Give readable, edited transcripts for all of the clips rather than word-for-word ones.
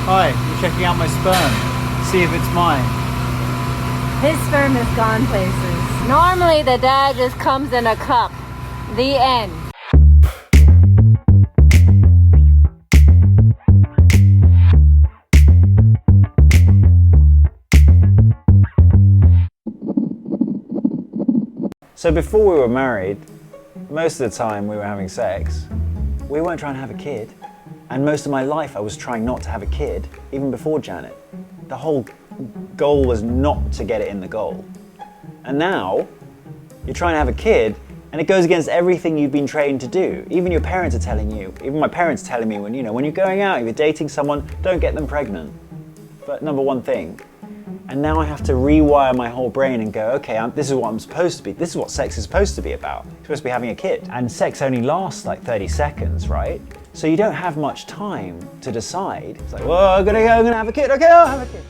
Hi, you're checking out my sperm. See if it's mine. His sperm has gone places. Normally the dad just comes in a cup. The end. So before we were married, most of the time we were having sex. We weren't trying to have a kid. And most of my life I was trying not to have a kid, even before Janet. The whole goal was not to get it in the goal. And now, you're trying to have a kid, and it goes against everything you've been trained to do. Even your parents are telling you, even my parents are telling me when you're going out, if you're dating someone, don't get them pregnant. But number one thing. And now I have to rewire my whole brain and go, okay, this is what I'm supposed to be. This is what sex is supposed to be about. You're supposed to be having a kid. And sex only lasts like 30 seconds, right? So you don't have much time to decide. It's like, well, I'm gonna have a kid. Okay, I'll have a kid.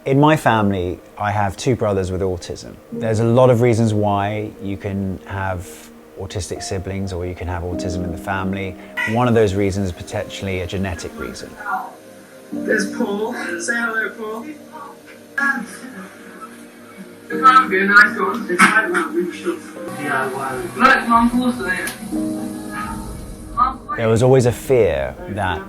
In my family, I have two brothers with autism. There's a lot of reasons why you can have autistic siblings or you can have autism in the family. One of those reasons is potentially a genetic reason. There's Paul. Say hello, Paul. It can't be a nice one. It's like that we should DIY. Look, Mum, Paul's there. There was always a fear that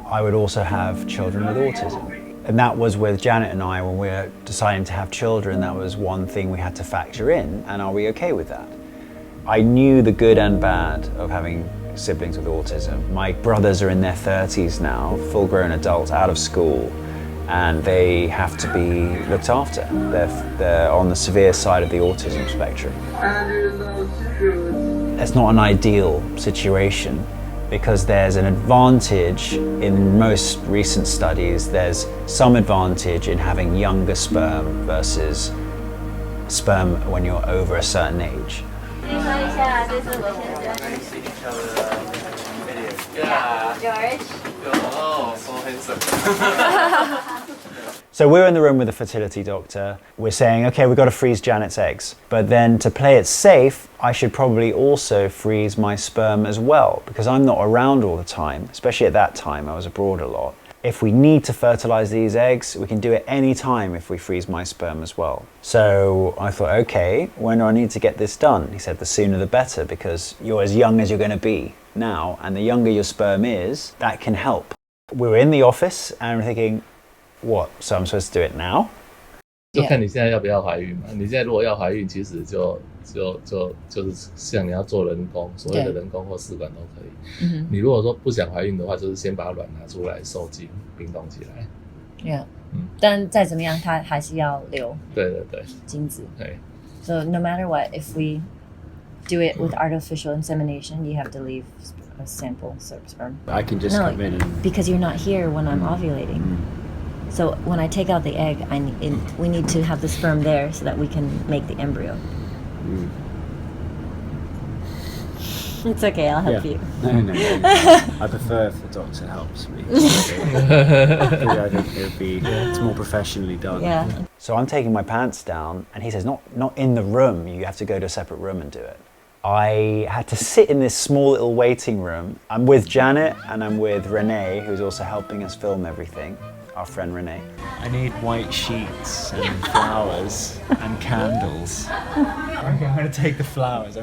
I would also have children with autism. And that was with Janet and I, when we were deciding to have children, that was one thing we had to factor in, and are we okay with that? I knew the good and bad of having siblings with autism. My brothers are in their 30s now, full-grown adults, out of school, and they have to be looked after. They're on the severe side of the autism spectrum. It's not an ideal situation because there's an advantage in most recent studies. There's some advantage in having younger sperm versus sperm when you're over a certain age. George? Oh, so handsome. So we're in the room with the fertility doctor. We're saying, okay, we've got to freeze Janet's eggs. But then to play it safe, I should probably also freeze my sperm as well, because I'm not around all the time, especially at that time, I was abroad a lot. If we need to fertilize these eggs, we can do it any time if we freeze my sperm as well. So I thought, okay, when do I need to get this done? He said, the sooner the better, because you're as young as you're going to be now, and the younger your sperm is, that can help. We were in the office and we're thinking, what? So I'm supposed to do it now? 就看你现在要不要怀孕嘛。你现在如果要怀孕，其实就是像你要做人工，所谓的人工或试管都可以。你如果说不想怀孕的话，就是先把卵拿出来受精，冰冻起来。Yeah. 但再怎么样，它还是要留。对对对。精子。对。So no matter what, if we do it with artificial insemination, you have to leave a sample sperm. I can just come in and... because you're not here when I'm ovulating. So when I take out the egg, we need to have the sperm there so that we can make the embryo. It's okay, I'll help you. No. I prefer if the doctor helps me. I think it's more professionally done. Yeah. So I'm taking my pants down and he says, not in the room, you have to go to a separate room and do it. I had to sit in this small little waiting room. I'm with Janet and I'm with Renee, who's also helping us film everything. Our friend Renee. I need white sheets and flowers and candles. Okay, I'm going to take the flowers.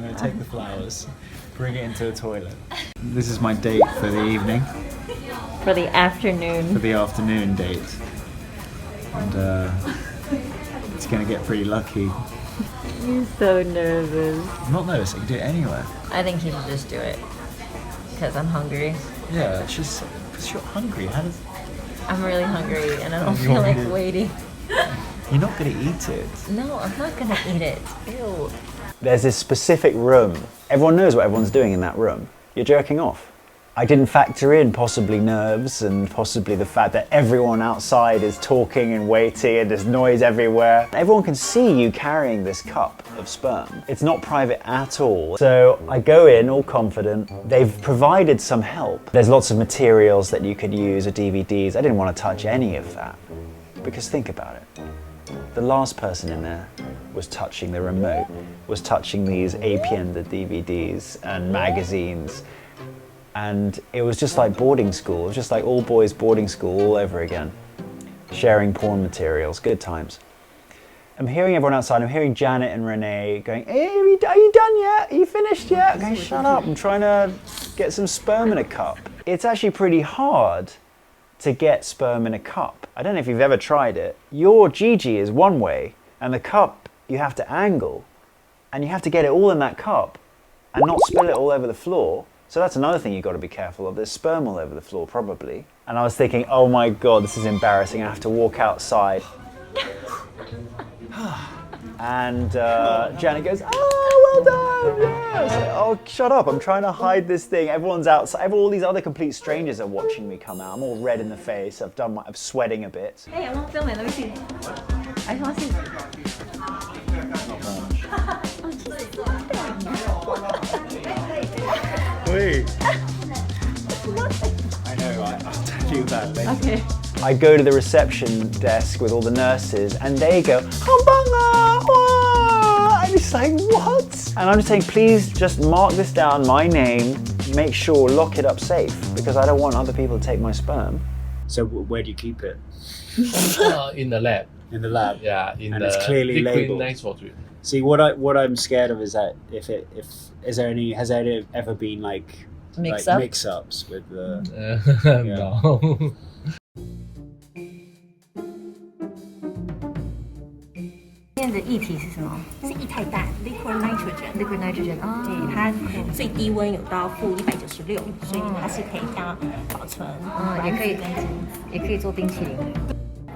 Bring it into the toilet. This is my date for the evening. For the afternoon. For the afternoon date. And it's going to get pretty lucky. You're so nervous. I'm not nervous, I can do it anywhere. I think he should just do it. Because I'm hungry. Yeah, it's just because you're hungry. I'm really hungry and I don't feel like waiting. You're not going to eat it. No, I'm not going to eat it. Ew. There's this specific room. Everyone knows what everyone's doing in that room. You're jerking off. I didn't factor in possibly nerves and possibly the fact that everyone outside is talking and waiting and there's noise everywhere. Everyone can see you carrying this cup of sperm. It's not private at all. So I go in all confident. They've provided some help. There's lots of materials that you could use or DVDs. I didn't want to touch any of that because think about it. The last person in there was touching the remote, was touching these APN, the DVDs and magazines. And it was just like boarding school. It was just like all boys boarding school all over again. Sharing porn materials, good times. I'm hearing everyone outside. I'm hearing Janet and Renee going, hey, are you done yet? Are you finished yet? Okay, shut up. I'm trying to get some sperm in a cup. It's actually pretty hard to get sperm in a cup. I don't know if you've ever tried it. Your GG is one way, and the cup you have to angle, and you have to get it all in that cup and not spill it all over the floor. So that's another thing you've got to be careful of. There's sperm all over the floor, probably. And I was thinking, oh my God, this is embarrassing. I have to walk outside. And Janet goes, oh, well done, yeah. I was like, oh, shut up, I'm trying to hide this thing. Everyone's outside, all these other complete strangers are watching me come out. I'm all red in the face, I'm sweating a bit. Hey, I want to film it, let me see. I just want to see. Wait. I know, I'll tell you that later. Okay. I go to the reception desk with all the nurses and they go, Hambanga! Oh! And it's like, what? And I'm just saying, please just mark this down, my name, make sure, lock it up safe, because I don't want other people to take my sperm. So where do you keep it? In the lab. In the lab? Yeah, in And the it's clearly liquid labeled. nitrogen. See, what I'm scared of is that has there ever been like mix-ups with the No. 今天的液体是什么？是液态氮 （liquid nitrogen）。 Liquid nitrogen 哦，对，它最低温有到-196，所以它是可以当保存。也可以做冰淇淋。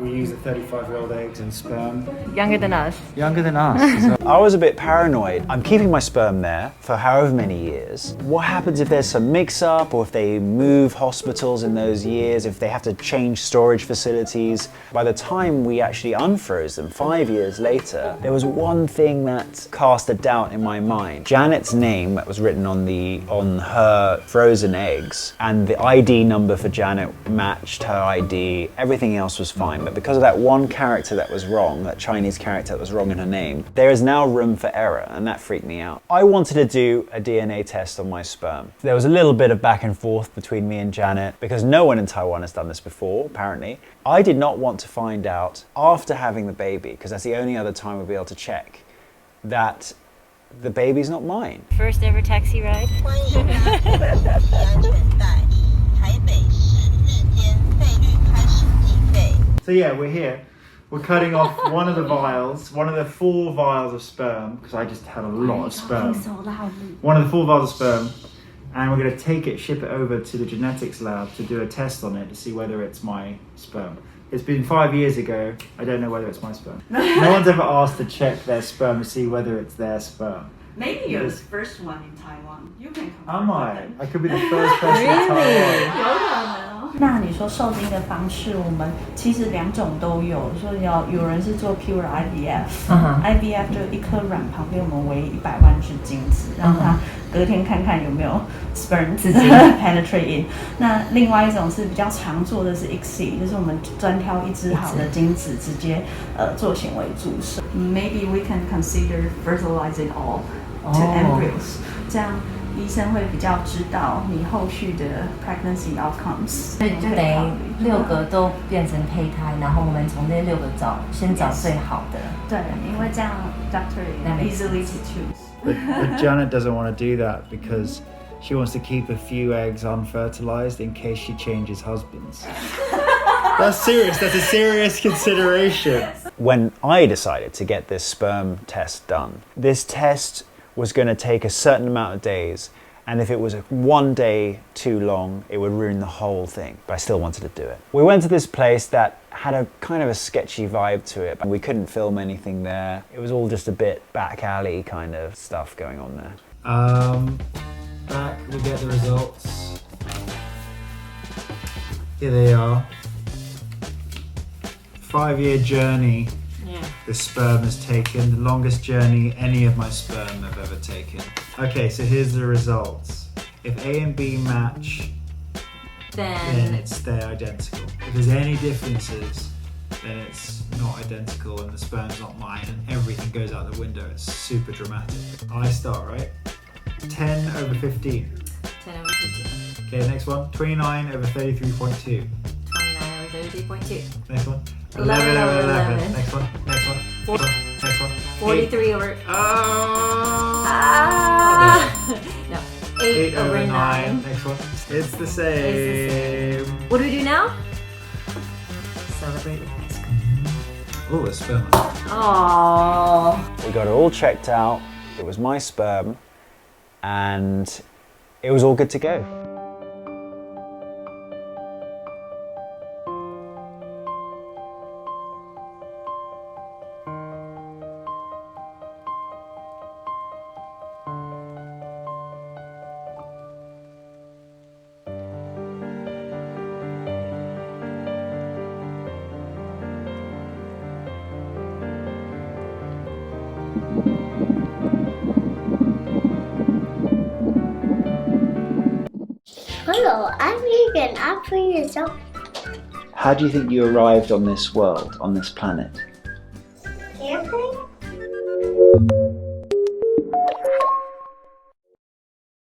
We use the 35-year-old eggs and sperm. Younger than us. Younger than us. I was a bit paranoid. I'm keeping my sperm there for however many years. What happens if there's some mix-up, or if they move hospitals in those years, if they have to change storage facilities? By the time we actually unfroze them, 5 years later, there was one thing that cast a doubt in my mind. Janet's name that was written on her frozen eggs, and the ID number for Janet matched her ID. Everything else was fine. But because of that one character that was wrong, that Chinese character that was wrong in her name, there is now room for error, and that freaked me out. I wanted to do a DNA test on my sperm. There was a little bit of back and forth between me and Janet, because no one in Taiwan has done this before, apparently. I did not want to find out after having the baby, because that's the only other time we'll be able to check, that the baby's not mine. First ever taxi ride. 欢迎搭乘系安全带，台北市日间费率开始计费。 So yeah, we're here. We're cutting off one of the vials, one of the 4 vials of sperm, because I just had a lot of sperm. One of the 4 vials of sperm, and we're going to take it, ship it over to the genetics lab to do a test on it to see whether it's my sperm. It's been 5 years ago. I don't know whether it's my sperm. No one's ever asked to check their sperm to see whether it's their sperm. Maybe you're the first one in Taiwan. You can come. Am I? I could be the first person in Taiwan. 有可能哦。那你说受精的方式，我们其实2种都有。说有人是做 pure IVF，IVF 就一颗卵旁边我们围100万只精子，让它隔天看看有没有 sperm 自己 penetrate in。那另外一种是比较常做的是 Hsieh，就是我们专挑一只好的精子直接做显微注射。Maybe we can consider fertilizing all to embryos， 这样。 医生会比较知道你后续的 pregnancy outcomes， 所以就等于6个都变成胚胎，然后我们从这6个先找最好的。对，因为这样 doctor easily to choose. But Janet doesn't want to do that because she wants to keep a few eggs unfertilized in case she changes husbands. That's serious. That's a serious consideration. When I decided to get this sperm test done, this test was going to take a certain amount of days, and if it was 1 day too long, it would ruin the whole thing. But I still wanted to do it. We went to this place that had a kind of a sketchy vibe to it. We couldn't film anything there. It was all just a bit back alley kind of stuff going on there. Back, we get the results. Here they are. 5-year journey. The sperm has taken, the longest journey any of my sperm have ever taken. Okay, so here's the results. If A and B match, then they're identical. If there's any differences, then it's not identical and the sperm's not mine and everything goes out the window. It's super dramatic. I start, right? 10/15. 10/15. Okay, next one. 29 over 33.2. 29 over 33.2. Next one. 11 over 11. Next one. Next one. Next one. 43 over... No. 8 over 9. Next one. It's the same. What do we do now? Celebrate with ice cream. Oh, a sperm. Aww. We got it all checked out. It was my sperm, and it was all good to go. Hello, I'm vegan. I'm 3 years old. How do you think you arrived on this world, on this planet? Airplane?